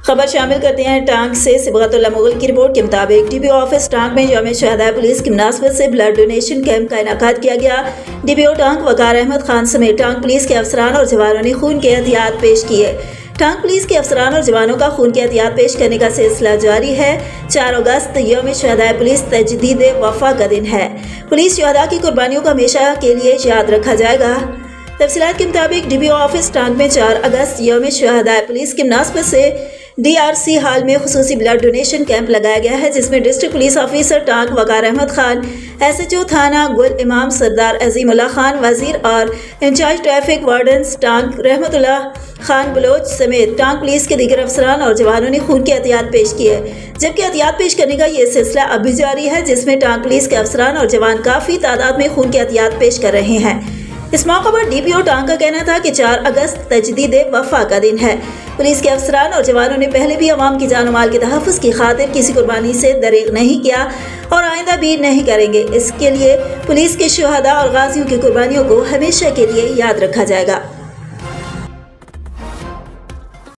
खबर शामिल करते हैं टांग से। सिबगतुल्लाह मुगल की रिपोर्ट के मुताबिक डीपीओ ऑफिस टांग में जामे शहदाए पुलिस की मुनासबत से ब्लड डोनेशन कैंप का इनेकाद किया गया। डीपीओ टांग वकार अहमद खान समेत टांग पुलिस के अफसरान और जवानों ने खून के एहतियात पेश किए। टांग पुलिस के अफसरान और जवानों का खून के एहतियात पेश करने का सिलसिला जारी है। 4 अगस्त यौम शहदाए पुलिस तजदीद वफा का दिन है। पुलिस शहदा की कुर्बानियों को हमेशा के लिए याद रखा जाएगा। तफसीलात के मुताबिक डीपीओ ऑफिस टांग में 4 अगस्त यौम शहदाए पुलिस की मुनासबत से DRC हाल में खुसूसी ब्लड डोनेशन कैंप लगाया गया है, जिसमें डिस्ट्रिक्ट पुलिस ऑफिसर टांग वकार अहमद खान, SHO थाना गुल इमाम सरदार अजीमुल्लाह खान वजीर और इंचार्ज ट्रैफिक वार्डन टांग रहमतुल्लाह खान बलोच समेत टांग पुलिस के दीगर अफसरान और जवानों ने खून के एहतियात पेश किए। जबकि एहतियात पेश करने का ये सिलसिला अब भी जारी है, जिसमें टांग पुलिस के अफसरान और जवान काफ़ी तादाद में खून के एहतियात पेश कर रहे हैं। इस मौके पर डीपीओ टांग का कहना था कि 4 अगस्त तजदीद वफा का दिन है। पुलिस के अफसरान और जवानों ने पहले भी अवाम की जान माल के तहफ़्फ़ुज़ की खातिर किसी कुर्बानी से दरेग नहीं किया और आइंदा भी नहीं करेंगे। इसके लिए पुलिस के शुहदा और गाजियों की कुर्बानियों को हमेशा के लिए याद रखा जाएगा।